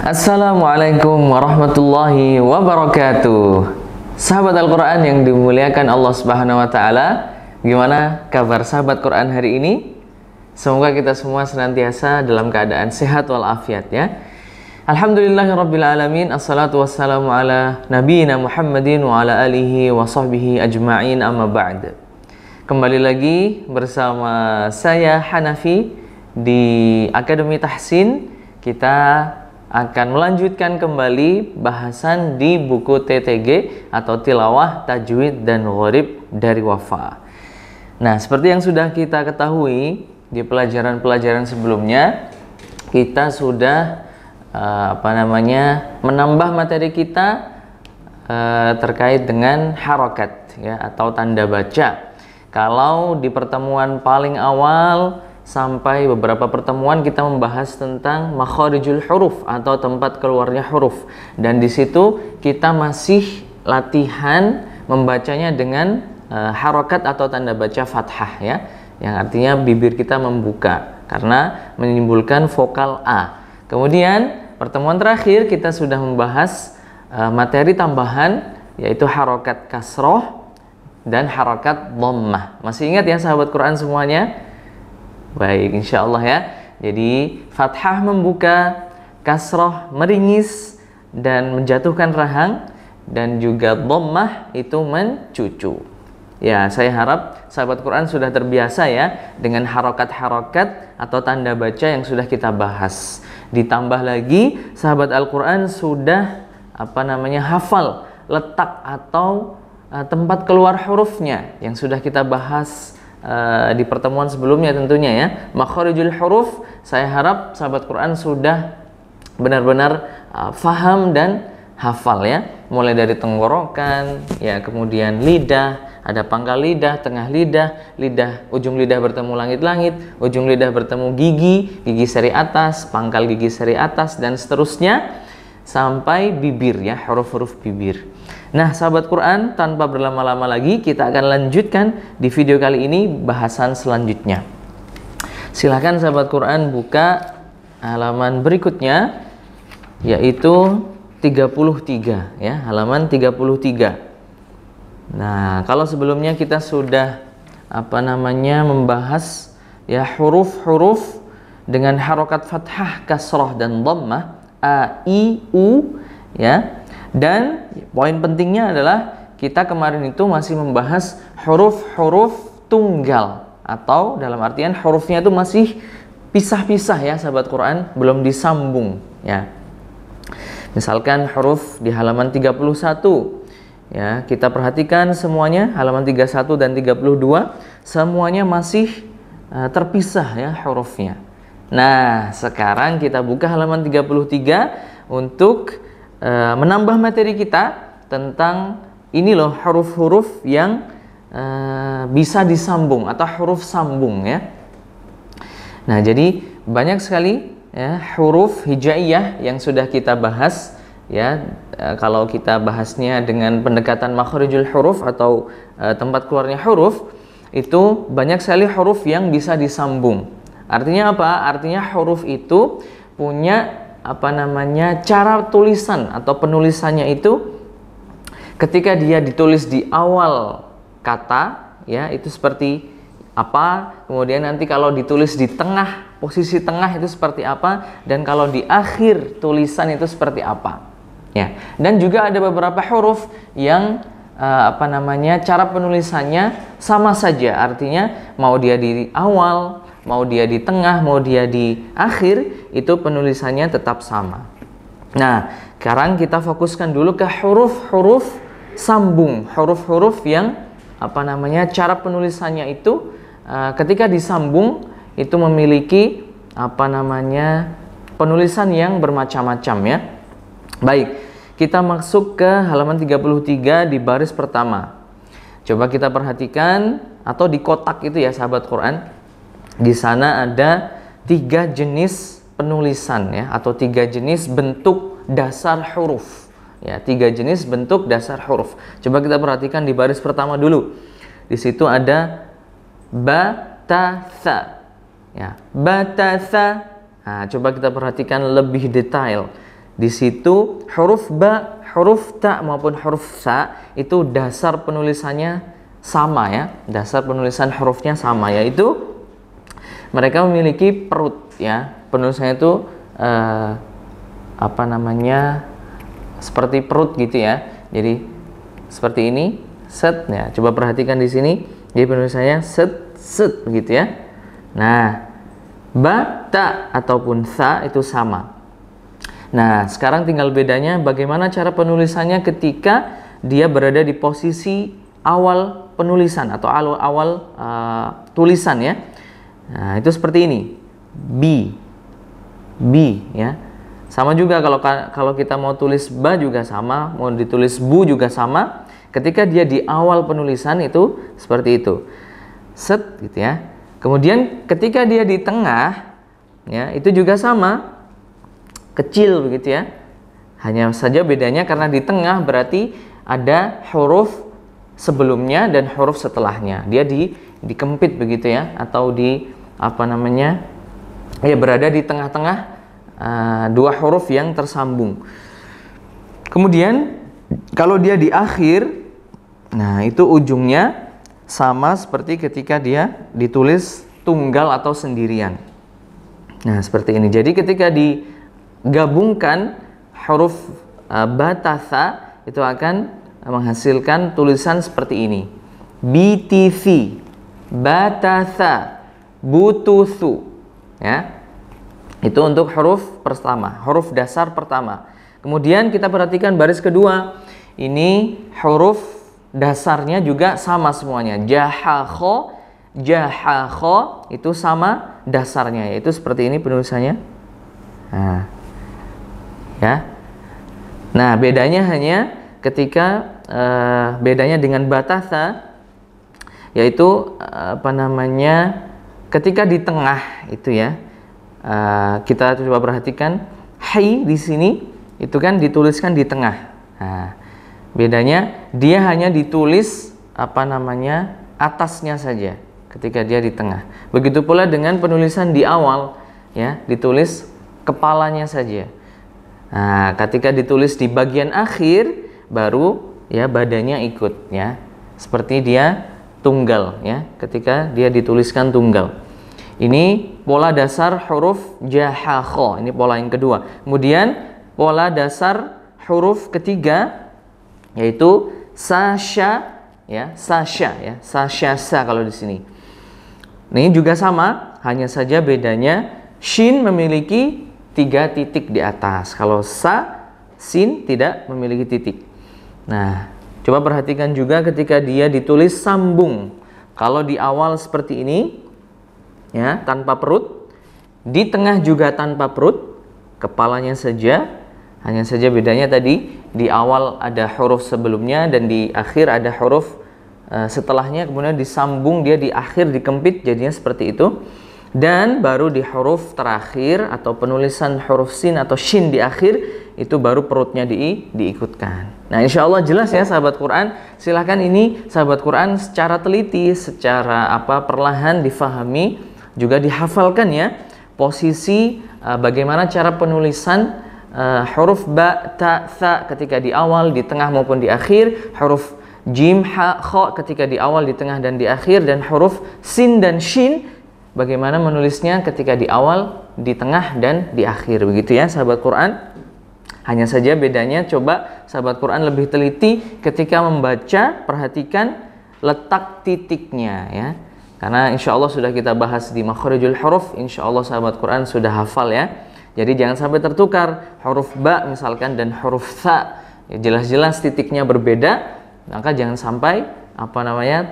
Assalamualaikum warahmatullahi wabarakatuh. Sahabat Al-Quran yang dimuliakan Allah Subhanahu wa Ta'ala, gimana kabar sahabat Quran hari ini? Semoga kita semua senantiasa dalam keadaan sehat walafiat ya. Alhamdulillahirabbil alamin, assalatu wassalamu ala nabiyina Muhammadin wa ala alihi wa sahbihi ajma'in, amma ba'd. Kembali lagi bersama saya Hanafi di Akademi Tahsin. Kita akan melanjutkan kembali bahasan di buku TTG atau Tilawah, Tajwid, dan Gharib dari Wafa. Nah, seperti yang sudah kita ketahui di pelajaran-pelajaran sebelumnya, kita sudah menambah materi kita terkait dengan harokat ya, atau tanda baca. Kalau di pertemuan paling awal sampai beberapa pertemuan kita membahas tentang makharijul huruf atau tempat keluarnya huruf, dan di situ kita masih latihan membacanya dengan harokat atau tanda baca fathah ya, yang artinya bibir kita membuka karena menimbulkan vokal A. Kemudian pertemuan terakhir kita sudah membahas materi tambahan, yaitu harokat kasroh dan harokat dhammah. Masih ingat ya sahabat Quran semuanya? Baik, insya Allah ya. Jadi fathah membuka, kasroh meringis dan menjatuhkan rahang, dan juga dhammah itu mencucu. Ya, saya harap sahabat Quran sudah terbiasa ya dengan harokat-harokat atau tanda baca yang sudah kita bahas. Ditambah lagi sahabat Al-Quran sudah hafal letak atau tempat keluar hurufnya yang sudah kita bahas di pertemuan sebelumnya tentunya ya. Makharijul huruf, saya harap sahabat Quran sudah benar-benar faham dan hafal ya, mulai dari tenggorokan ya, kemudian lidah, ada pangkal lidah, tengah lidah, ujung lidah bertemu langit-langit, ujung lidah bertemu gigi seri atas, pangkal gigi seri atas, dan seterusnya sampai bibir ya, huruf-huruf bibir. Nah, sahabat Quran, tanpa berlama-lama lagi, kita akan lanjutkan di video kali ini bahasan selanjutnya. Silahkan sahabat Quran buka halaman berikutnya, yaitu 33 ya, halaman 33. Nah, kalau sebelumnya kita sudah membahas ya huruf-huruf dengan harokat fathah, kasroh, dan dhammah, a, i, u ya. Dan poin pentingnya adalah kita kemarin itu masih membahas huruf-huruf tunggal, atau dalam artian hurufnya itu masih pisah-pisah ya sahabat Quran, belum disambung ya. Misalkan huruf di halaman 31 ya, kita perhatikan semuanya, halaman 31 dan 32 semuanya masih terpisah ya hurufnya. Nah, sekarang kita buka halaman 33 untuk menambah materi kita tentang ini loh, huruf-huruf yang bisa disambung atau huruf sambung ya. Nah, jadi banyak sekali ya huruf hijaiyah yang sudah kita bahas ya. Kalau kita bahasnya dengan pendekatan makharijul huruf atau tempat keluarnya huruf, itu banyak sekali huruf yang bisa disambung. Artinya apa? Artinya huruf itu punya cara tulisan atau penulisannya itu ketika dia ditulis di awal kata ya, itu seperti apa, kemudian nanti kalau ditulis di tengah, posisi tengah itu seperti apa, dan kalau di akhir tulisan itu seperti apa ya. Dan juga ada beberapa huruf yang cara penulisannya sama saja, artinya mau dia di awal, mau dia di tengah, mau dia di akhir, itu penulisannya tetap sama. Nah, sekarang kita fokuskan dulu ke huruf-huruf sambung, huruf-huruf yang cara penulisannya itu ketika disambung itu memiliki penulisan yang bermacam-macam ya. Baik, kita masuk ke halaman 33 di baris pertama. Coba kita perhatikan, atau di kotak itu ya sahabat Quran. Di sana ada 3 jenis penulisan ya, atau 3 jenis bentuk dasar huruf ya, 3 jenis bentuk dasar huruf. Coba kita perhatikan di baris pertama dulu. Di situ ada ba, ta, tha ya, ba, ta, tha. Nah, coba kita perhatikan lebih detail Di situ huruf ba, huruf ta maupun huruf sa itu dasar penulisannya sama ya. Dasar penulisan hurufnya sama, yaitu mereka memiliki perut ya. Penulisannya itu seperti perut gitu ya. Jadi seperti ini, set ya. Coba perhatikan di sini. Jadi penulisannya set begitu ya. Nah, ba, ta ataupun sa itu sama. Nah, sekarang tinggal bedanya bagaimana cara penulisannya ketika dia berada di posisi awal penulisan atau awal tulisan ya. Nah, itu seperti ini. B ya. Sama juga kalau kita mau tulis ba juga sama, mau ditulis bu juga sama. Ketika dia di awal penulisan itu seperti itu. Set gitu ya. Kemudian ketika dia di tengah ya, itu juga sama. Kecil begitu ya. Hanya saja bedanya karena di tengah berarti ada huruf sebelumnya dan huruf setelahnya. Dia dikempit begitu ya, atau berada di tengah-tengah dua huruf yang tersambung. Kemudian kalau dia di akhir, nah itu ujungnya sama seperti ketika dia ditulis tunggal atau sendirian. Nah seperti ini. Jadi ketika digabungkan huruf batasa itu akan menghasilkan tulisan seperti ini. BTV, batasa, butusu ya. Itu untuk huruf pertama, huruf dasar pertama. Kemudian kita perhatikan baris kedua. Ini huruf dasarnya juga sama semuanya. Jahakho itu sama dasarnya, yaitu seperti ini penulisannya. Nah, ya. Nah, bedanya hanya ketika bedanya dengan batasa, yaitu ketika di tengah itu ya. Kita coba perhatikan hai di sini itu kan dituliskan di tengah. Nah, bedanya dia hanya ditulis atasnya saja ketika dia di tengah. Begitu pula dengan penulisan di awal ya, ditulis kepalanya saja. Nah, ketika ditulis di bagian akhir baru ya badannya ikut ya. Seperti dia tunggal ya, ketika dia dituliskan tunggal. Ini pola dasar huruf jahakho. Ini pola yang kedua. Kemudian pola dasar huruf ketiga yaitu sasha ya, sasha kalau di sini. Ini juga sama, hanya saja bedanya shin memiliki 3 titik di atas. Kalau sin tidak memiliki titik. Nah, coba perhatikan juga ketika dia ditulis sambung. Kalau di awal seperti ini ya, tanpa perut, di tengah juga tanpa perut, kepalanya saja. Hanya saja bedanya tadi di awal ada huruf sebelumnya dan di akhir ada huruf setelahnya, kemudian disambung, dia di akhir dikempit jadinya seperti itu. Dan baru di huruf terakhir atau penulisan huruf sin atau shin di akhir itu baru perutnya diikutkan. Nah, insya Allah jelas ya sahabat Quran. Silahkan ini sahabat Quran secara teliti, secara perlahan difahami, juga dihafalkan ya posisi bagaimana cara penulisan huruf ba, ta, tha ketika di awal, di tengah maupun di akhir, huruf jim, ha, kho ketika di awal, di tengah dan di akhir, dan huruf sin dan shin bagaimana menulisnya ketika di awal, di tengah dan di akhir. Begitu ya sahabat Quran. Hanya saja bedanya coba sahabat Quran lebih teliti ketika membaca, perhatikan letak titiknya ya. Karena insya Allah sudah kita bahas di makharijul huruf, insya Allah sahabat Quran sudah hafal ya. Jadi jangan sampai tertukar huruf ba misalkan dan huruf tha, ya, jelas-jelas titiknya berbeda, maka jangan sampai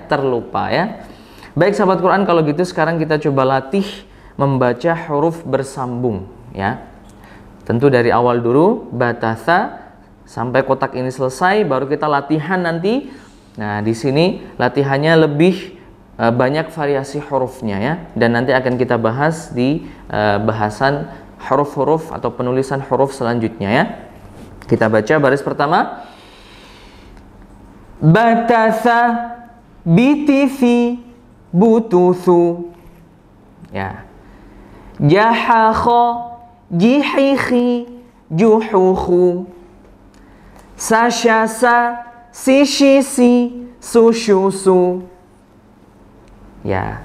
terlupa ya. Baik sahabat Quran, kalau gitu sekarang kita coba latih membaca huruf bersambung ya. Tentu dari awal dulu batasa sampai kotak ini selesai, baru kita latihan nanti. Nah di sini latihannya lebih banyak variasi hurufnya ya, dan nanti akan kita bahas di bahasan huruf-huruf atau penulisan huruf selanjutnya ya. Kita baca baris pertama. Batasa, bitifi, butusu ya. Jahakho, jihihi, juhuhu. Sasyasa, sishisi, susyusu. Ya,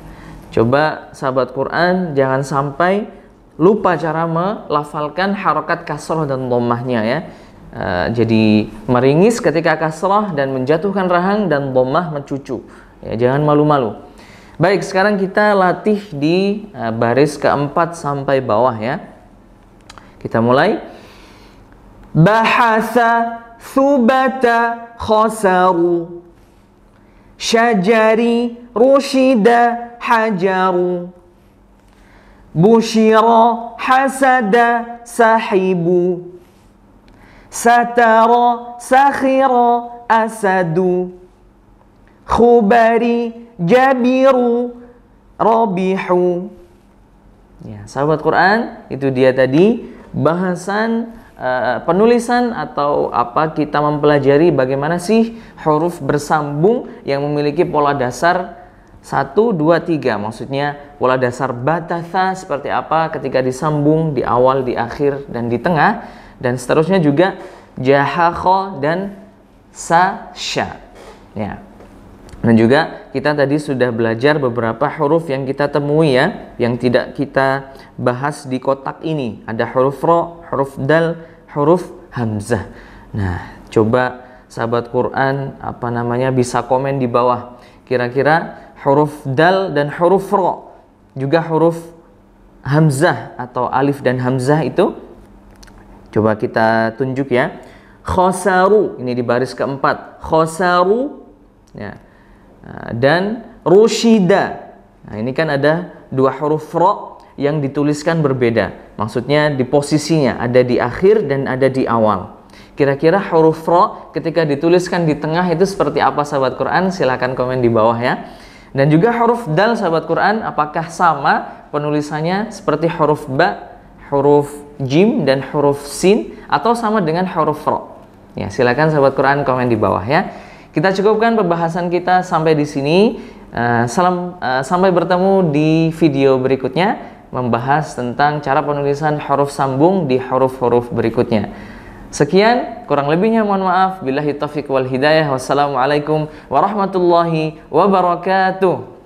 coba sahabat Quran jangan sampai lupa cara melafalkan harokat kasroh dan dhammahnya ya. Jadi meringis ketika kasroh dan menjatuhkan rahang, dan dhammah mencucu. Ya, jangan malu-malu. Baik, sekarang kita latih di baris keempat sampai bawah ya. Kita mulai. Bahasa, thubata, khosaru. Syajari, rushida, hajaru. Bushira, hasada, sahibu. Satara, sakhira, asadu. Khubari, jabiru, rabihu. Ya, sahabat Quran, itu dia tadi bahasan penulisan atau apa, kita mempelajari bagaimana sih huruf bersambung yang memiliki pola dasar 1, 2, 3. Maksudnya pola dasar batatha seperti apa ketika disambung di awal, di akhir, dan di tengah, dan seterusnya juga jahakho dan sasya. Ya. Dan juga kita tadi sudah belajar beberapa huruf yang kita temui ya, yang tidak kita bahas di kotak ini. Ada huruf ro, huruf dal, huruf hamzah. Nah, coba sahabat Quran bisa komen di bawah. Kira-kira huruf dal dan huruf ro, juga huruf hamzah atau alif dan hamzah itu, coba kita tunjuk ya. Khosaru, ini di baris keempat. Khosaru, ya. Dan rushida. Nah, ini kan ada dua huruf ro yang dituliskan berbeda. Maksudnya di posisinya, ada di akhir dan ada di awal. Kira-kira huruf ro ketika dituliskan di tengah itu seperti apa sahabat Quran? Silahkan komen di bawah ya. Dan juga huruf dal sahabat Quran, apakah sama penulisannya seperti huruf ba, huruf jim, dan huruf sin, atau sama dengan huruf ro? Ya, silakan sahabat Quran komen di bawah ya. Kita cukupkan pembahasan kita sampai di sini. Sampai bertemu di video berikutnya, membahas tentang cara penulisan huruf sambung di huruf-huruf berikutnya. Sekian, kurang lebihnya mohon maaf. Billahi taufiq wal hidayah. Wassalamualaikum warahmatullahi wabarakatuh.